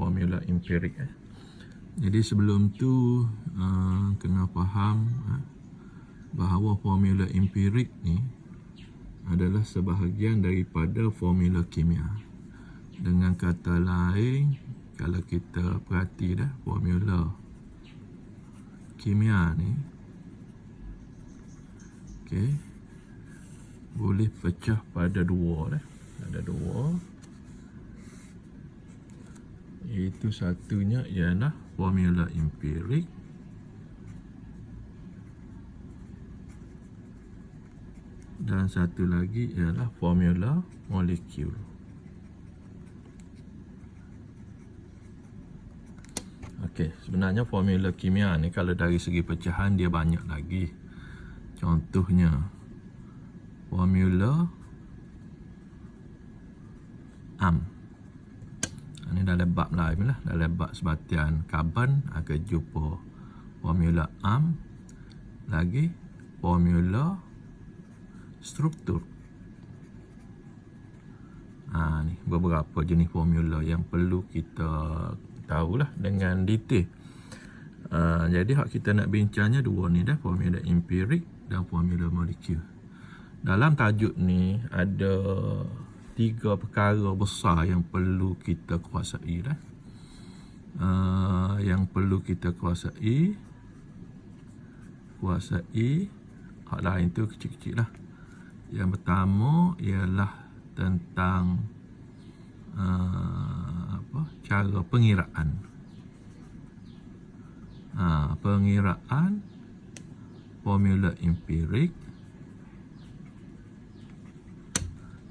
formula empirik. Jadi sebelum tu kena faham bahawa formula empirik ni adalah sebahagian daripada formula kimia. Dengan kata lain, kalau kita perhati dah, formula kimia ni boleh pecah pada dua dah. Ada dua. Iaitu satunya ialah formula empirik dan satu lagi ialah formula molekul. Okey, sebenarnya formula kimia ni kalau dari segi pecahan dia banyak lagi. Contohnya formula am. Ini dalam bab lain lah, dalam bab sebatian karbon akan jumpa formula am, lagi formula struktur. Ni beberapa jenis formula yang perlu kita tahulah dengan detail. Jadi hak kita nak bincangnya dua ni dah, formula empirik dan formula molekul. Dalam tajuk ni ada 3 perkara besar yang perlu kita kuasai dah. Yang perlu kita kuasai hak lain tu kecil-kecil lah. Yang pertama ialah tentang cara pengiraan. Pengiraan formula empirik.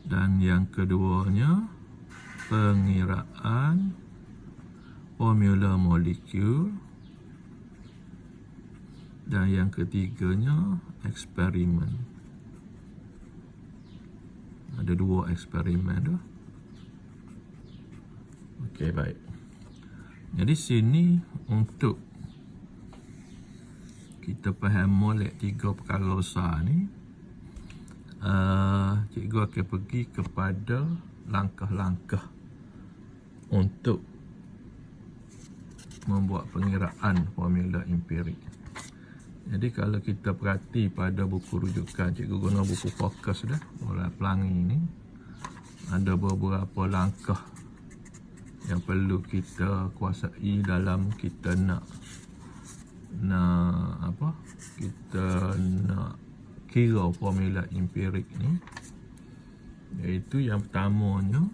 Dan yang keduanya pengiraan formula molekul. Dan yang ketiganya eksperimen. Ada 2 eksperimen tu. Okey, baik. Jadi sini untuk kita faham molek 3 perkara besar ni, cikgu akan pergi kepada langkah-langkah untuk membuat pengiraan formula empirik. Jadi kalau kita perhati pada buku rujukan, cikgu guna buku fokus dah, oleh Pelangi ni, ada beberapa langkah yang perlu kita kuasai dalam kita nak kita nak kira formula empirik ni. Iaitu yang pertamanya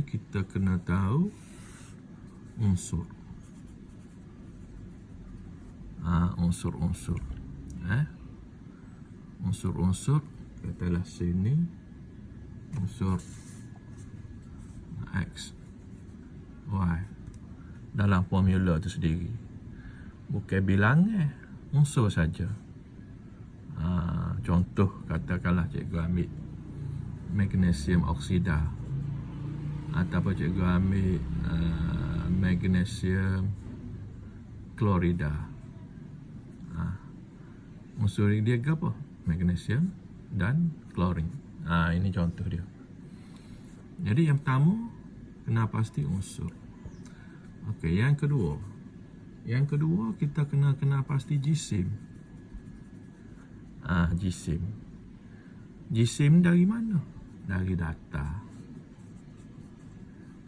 kita kena tahu unsur. Unsur-unsur. Unsur-unsur, katalah sini unsur X, Y dalam formula tu sendiri. Bukan bilangan, unsur saja. Contoh katakanlah cikgu ambil magnesium oksida, ataupun cikgu ambil magnesium klorida. Unsur dia apa? Magnesium dan klorin. Ini contoh dia. Jadi yang pertama kena pasti unsur. Okey, yang kedua kita kena pasti jisim. Jisim dari mana? Dari data.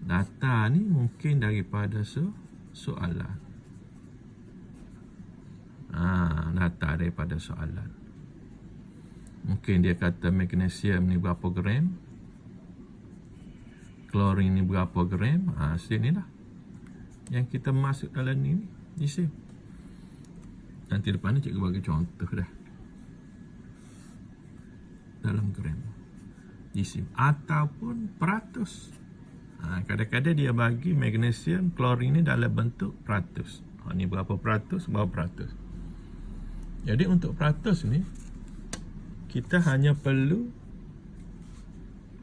Data ni mungkin daripada soalan. Data daripada soalan. Mungkin dia kata magnesium ni berapa gram, klorin ni berapa gram. Sini lah yang kita masuk dalam ni jisim. Nanti depan ni cikgu bagi contoh dah dalam gram jisim ataupun peratus. Kadang-kadang dia bagi magnesium klorin ni dalam bentuk peratus. Ni berapa peratus, berapa peratus. Jadi untuk peratus ni kita hanya perlu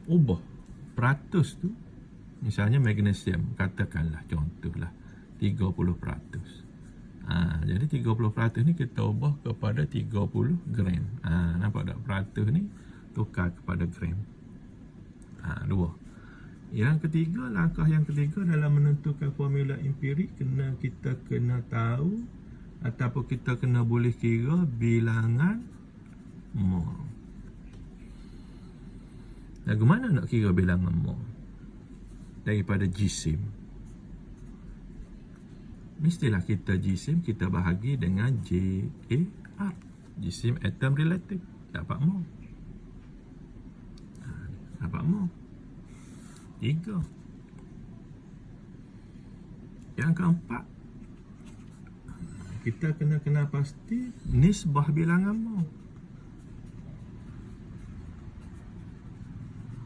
ubah peratus tu. Misalnya magnesium, katakanlah contohlah 30%. Jadi 30% ni kita ubah kepada 30 gram. Nampak tak? Peratus ni tukar kepada gram. Langkah yang ketiga dalam menentukan formula empirik, kita kena tahu ataupun kita kena boleh kira bilangan mol. Bagaimana nak kira bilangan mol? Daripada jisim. Mestilah kita jisim kita bahagi dengan JAR. Jisim atom relative. Dapat mol. Dapat mol. 3. Yang keempat, kita kena kenal pasti nisbah bilangan mol.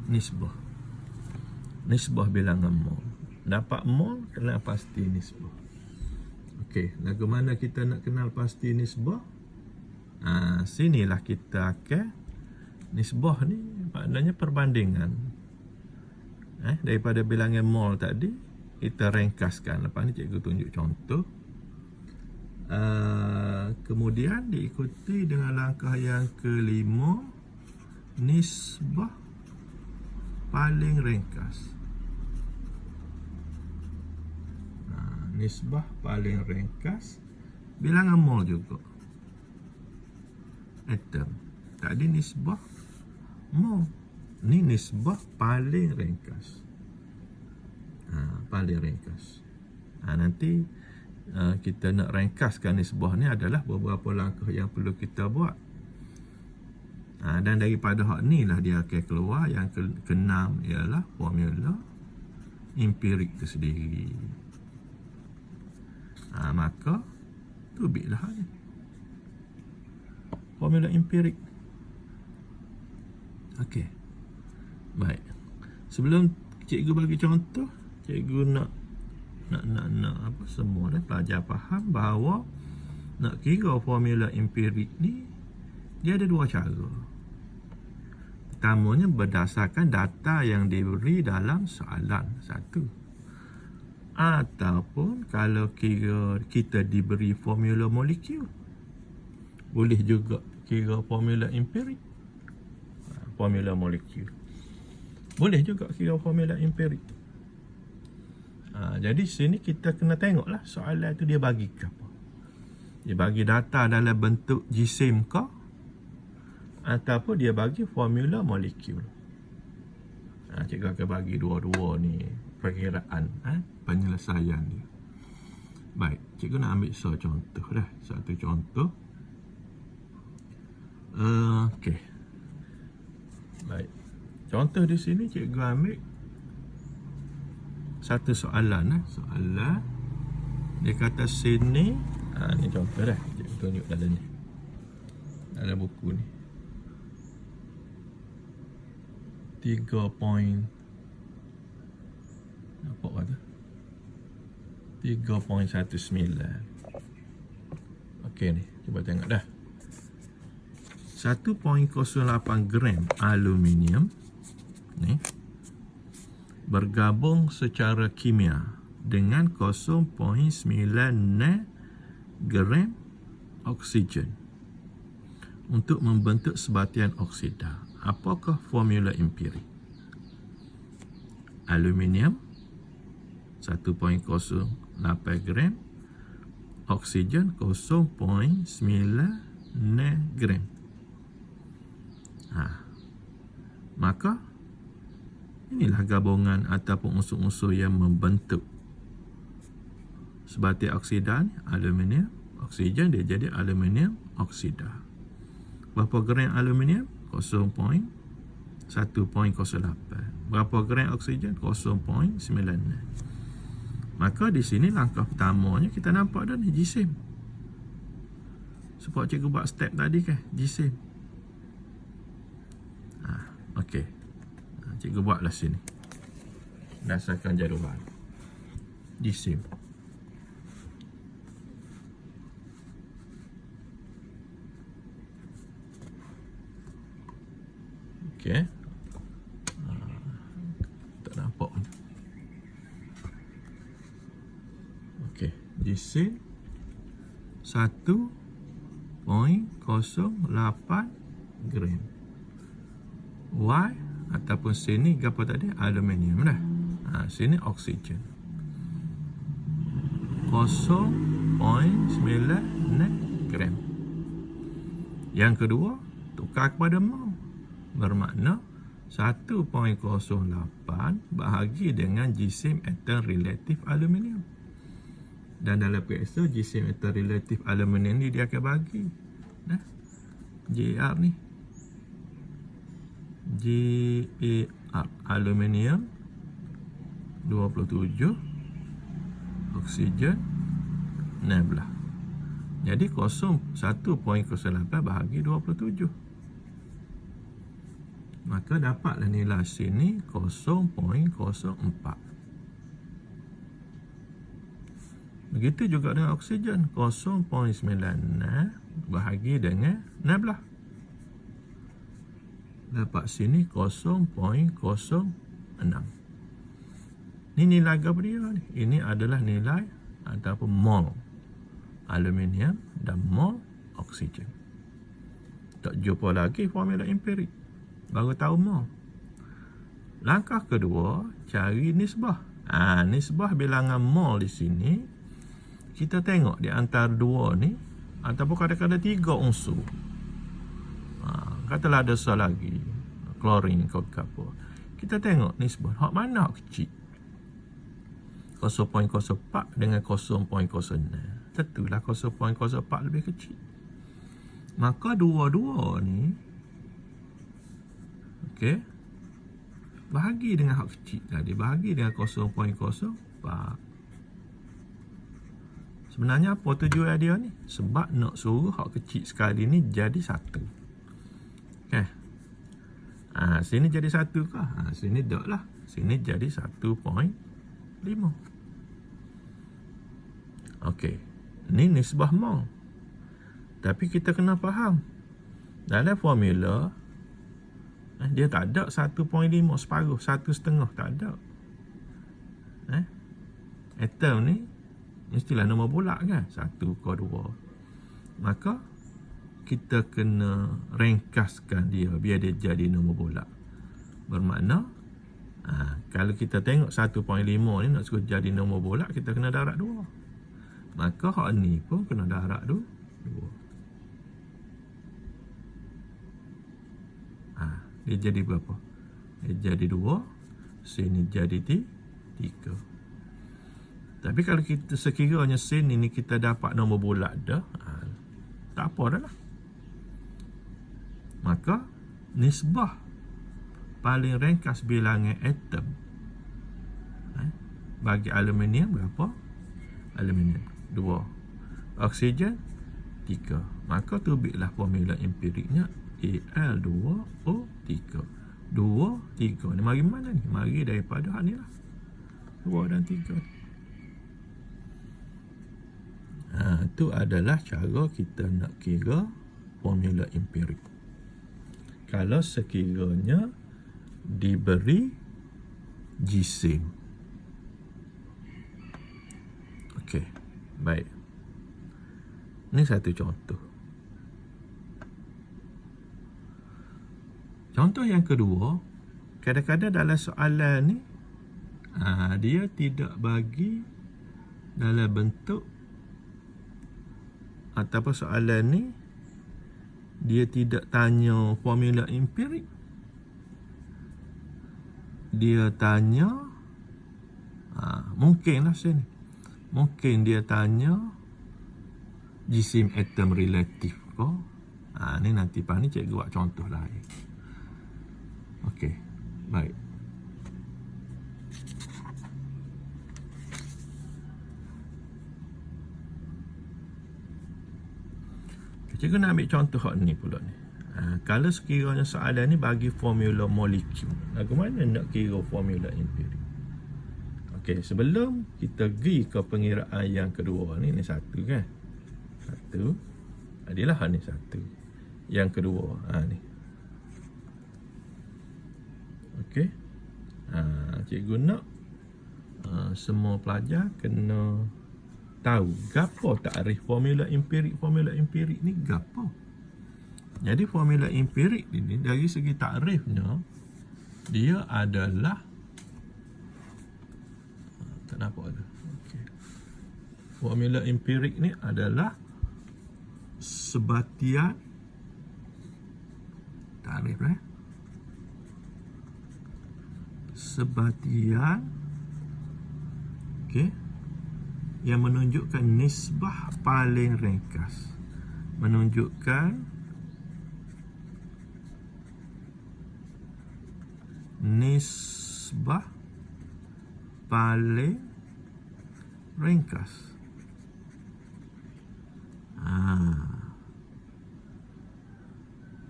Nisbah bilangan mol. Dapat mol, kena pasti nisbah. Okey, lagu mana kita nak kenal pasti nisbah? Sinilah kita akan nisbah ni maknanya perbandingan. Daripada bilangan mol tadi kita ringkaskan. Lepas ni cikgu tunjuk contoh. Kemudian diikuti dengan langkah yang kelima, nisbah paling ringkas. Nisbah paling ringkas bilangan mol juga. Atom. Tadi nisbah mol. Ni nisbah paling ringkas. Paling ringkas. Nanti kita nak ringkaskan nisbah ni adalah beberapa langkah yang perlu kita buat. Dan daripada hak ni lah dia akan keluar yang keenam ialah formula empirik tu sendiri. Maka tubiklah ni formula empirik. Okey. Baik. Sebelum cikgu bagi contoh, cikgu nak apa semua dah pelajar faham bahawa nak kira formula empirik ni dia ada dua cara. Pertamanya berdasarkan data yang diberi dalam soalan satu. Ataupun kalau kita diberi formula molekul, boleh juga kira formula empirik. Formula molekul. Boleh juga kira formula empirik. Jadi sini kita kena tengoklah soalan tu dia bagi ke apa. Dia bagi data dalam bentuk jisim ke ataupun dia bagi formula molekul. Cikgu akan bagi dua-dua ni perkiraan penyelesaian dia. Baik, cikgu nak ambil contoh dah. Satu contoh. Okey. Baik. Contoh di sini cikgu ambil satu soalan. Soalan dia kata sini, ni contoh dah. Cikgu tunjuk dalam ni. Dalam buku ni. 3 point apa kata? 3.19. Okey ni, cuba tengok dah. 1.08 gram aluminium ni bergabung secara kimia dengan 0.9 gram oksigen untuk membentuk sebatian oksida. Apakah formula empirik? Aluminium 1.08 gram, oksigen 0.9 gram. Maka inilah gabungan ataupun unsur-unsur yang membentuk sebatian oksida ni, aluminium, oksigen, dia jadi aluminium oksida. Berapa gram aluminium? 1.08. Berapa gram oksigen? 0.9. Maka di sini langkah pertamanya kita nampak dah ni jisim. Sebab cikgu buat step tadi kan, jisim. Okey. Cikgu buatlah sini. Berdasarkan jadual. Jisim. Okey. Tak nampak. Okey. Jisim 1.08 gram. Y ataupun sini apa tadi? Aluminium dah. Sini oksigen 0.9 gram. Yang kedua, tukar kepada mol. Bermakna 1.08 bahagi dengan jisim atom relatif aluminium. Dan dalam PSO, jisim atom relatif aluminium ni dia akan bagi JR ni. JAR aluminium 27, oksigen 16. Jadi 1.08 bahagi 27. Maka dapatlah nilai sini 0.04. Begitu juga dengan oksigen 0.96 bahagi dengan 16. Dapat sini 0.06. Ini nilai apa dia ni? Ini adalah nilai ataupun mol aluminium dan mol oksigen. Tak jumpa lagi formula empirik. Baru tahu mol. Langkah kedua, cari nisbah. Nisbah bilangan mol di sini, kita tengok di antara dua ni, ataupun kadang-kadang 3 unsur. Katalah ada satu lagi, klorin ke apa. Kita tengok nisbah, hak mana hak kecil? 0.04 dengan 0.06. Tentulah 0.04 lebih kecil. Maka dua-dua ni, okey, bahagi dengan hak kecil tadi, bahagi dengan 0.04. Sebenarnya apa tujuan dia ni? Sebab nak suruh hak kecil sekali ni jadi satu. Okey. Sini jadi satu kah? Sini tak lah. Sini jadi 1.5. Okey. Ni nisbah mol. Tapi kita kena faham. Dalam formula, dia tak ada 1.5 separuh, 1/2, tak ada. Atom ni mestilah nombor bulat kan, 1 ke 2. Maka kita kena ringkaskan dia biar dia jadi nombor bulat. Bermakna kalau kita tengok 1.5 ni nak suruh jadi nombor bulat, kita kena darab 2. Maka hak ni pun kena darab 2. Dia jadi berapa? Dia jadi 2. Sini jadi 3. Tapi kalau kita sekiranya sini ni kita dapat nombor bulat dah, tak apa dah lah. Maka nisbah paling ringkas bilangan atom bagi aluminium berapa? Aluminium 2, oksigen 3. Maka terbitlah formula empiriknya Al2O3. 2, 3 ni mari mana ni? Mari daripada ni lah, 2 dan 3. Itu adalah cara kita nak kira formula empirik. Kalau sekiranya diberi jisim. Okey, baik. Ini satu contoh. Contoh yang kedua, kadang-kadang dalam soalan ni, dia tidak bagi dalam bentuk, ataupun soalan ni dia tidak tanya formula empirik. Dia tanya, mungkinlah sini, mungkin dia tanya jisim atom relatif ke. Ni nanti ni cikgu buat contoh lain. Okey, baik. Cikgu nak ambil contoh hak ni pula ni. Kalau sekiranya soalan ni bagi formula molekul, lagu mana nak kira formula empirik? Okey, sebelum kita pergi ke pengiraan yang kedua ni satu kan? Satu. Adalah ni satu. Yang kedua, ni. Okey. Cikgu nak semua pelajar kena tahu gapo takrif formula empirik. Formula empirik ni gapo? Jadi formula empirik ini dari segi takrifnya, dia adalah Formula empirik ni adalah sebatian tarif sebatian yang menunjukkan nisbah paling ringkas, menunjukkan nisbah paling ringkas.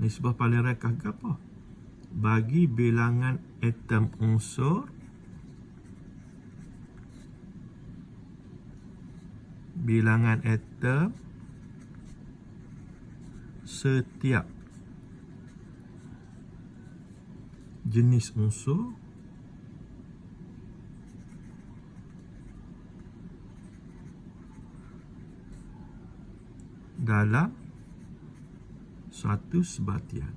Nisbah paling ringkas ke apa? Bagi bilangan atom unsur setiap jenis unsur dalam suatu sebatian,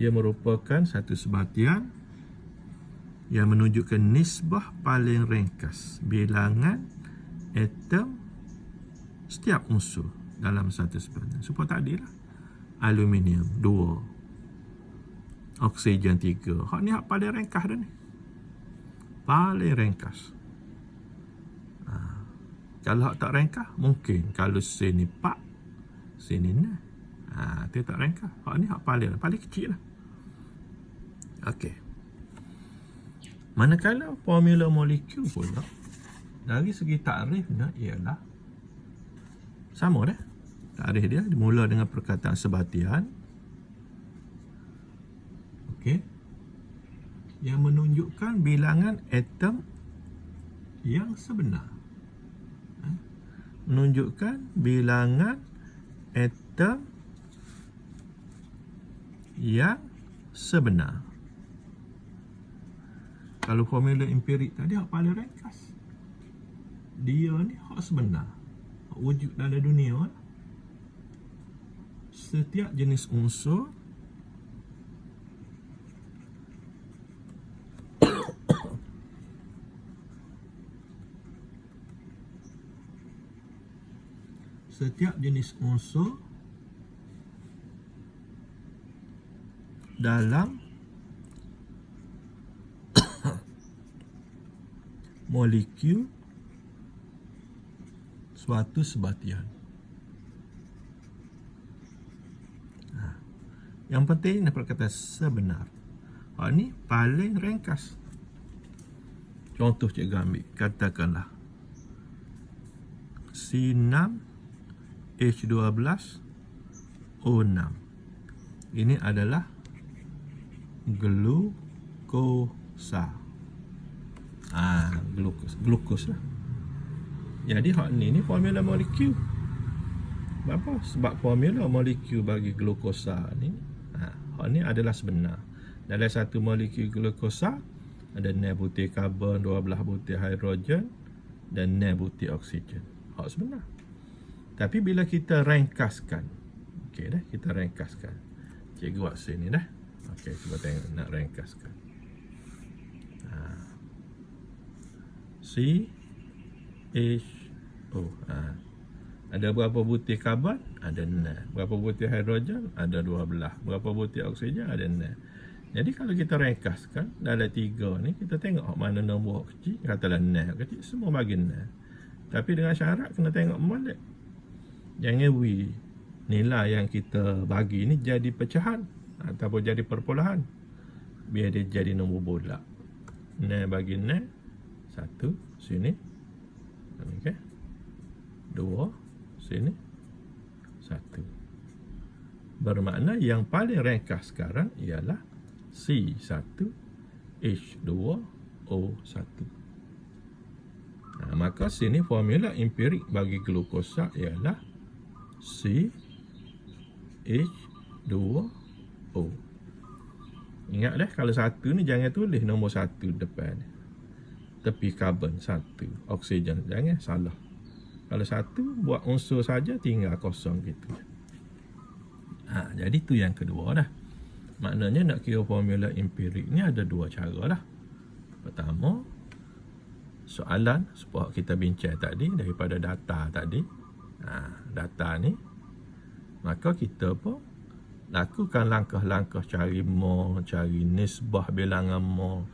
dia merupakan satu sebatian yang menunjukkan nisbah paling ringkas bilangan atom setiap unsur dalam satu sebatian. Supaya tadi lah, aluminium 2, oksigen 3. Hak ni hak paling ringkas dah ni. Paling ringkas. Kalau hak tak ringkas, mungkin kalau sini 4, sini 6. Dia tak ringkas. Hak ni hak paling kecil lah. Okey. Manakala formula molekul pula, dari segi takrifnya ialah sama dah. Takrif dia dimula dengan perkataan sebatian. Yang menunjukkan bilangan atom yang sebenar. Menunjukkan bilangan atom yang sebenar. Kalau formula empirik tadi hak paling ringkas. Dia ni hak sebenar, hak wujud dalam dunia. Setiap jenis unsur dalam molekul suatu sebatian. Yang penting dapat kata sebenar. Ni paling ringkas. Contoh cikgu ambil, katakanlah C6H12O6. Ini adalah glukosa. Glukos lah. Jadi hak ni formula molekul. Kenapa? Sebab formula molekul bagi glukosa ni, hak ni adalah sebenar. Dalam satu molekul glukosa ada 6 butir karbon, 12 butir hidrogen dan 6 butir oksigen. Hak sebenar. Tapi bila kita ringkaskan, kita ringkaskan. Cikgu buat sini dah. Cuba tengok nak ringkaskan. CHO. Ada berapa butir karbon? Ada 6. Berapa butir hidrogen? Ada 12. Berapa butir oksigen? Ada 6. Jadi kalau kita ringkaskan dalam 3 ni, kita tengok mana nombor kecil, katalah 6 kecil, semua bagi 6. Tapi dengan syarat kena tengok balik. Jangan nilai yang kita bagi ni jadi pecahan ataupun jadi perpuluhan. Biar dia jadi nombor bulat. 6 bagi 6, 1 sini. 2 sini, 1. Bermakna yang paling ringkas sekarang ialah C1H2O1. Maka sini formula empirik bagi glukosa ialah CH2O. Ingat dah, kalau 1 ni jangan tulis nombor 1 depan. Tepi karbon 1, oksigen, jangan salah. Kalau 1 buat unsur saja, tinggal kosong gitu. Jadi tu yang kedua dah. Maknanya nak kira formula empirik ni ada 2 cara lah. Pertama, soalan seperti kita bincang tadi daripada data tadi. Data ni, maka kita pun lakukan langkah-langkah cari mol, cari nisbah bilangan mol,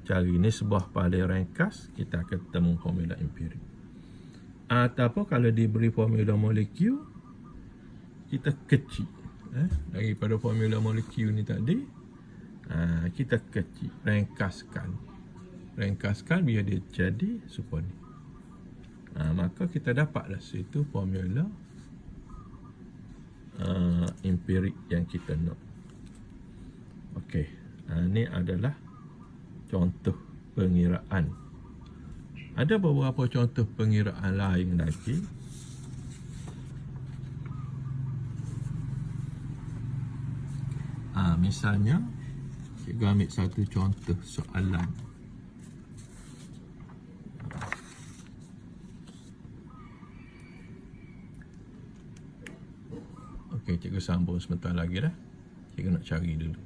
cari nisbah paling ringkas, kita akan temu formula empirik. Ataupun kalau diberi formula molekul, kita kecil daripada formula molekul ni tadi, kita kecil, ringkaskan biar dia jadi serupa ni. Maka kita dapatlah situ formula empirik yang kita nak. Okey, ini adalah contoh pengiraan. Ada beberapa contoh pengiraan lain lagi. Misalnya, kita ambil satu contoh soalan. Okey, cikgu sambung sebentar lagi dah. Cikgu nak cari dulu.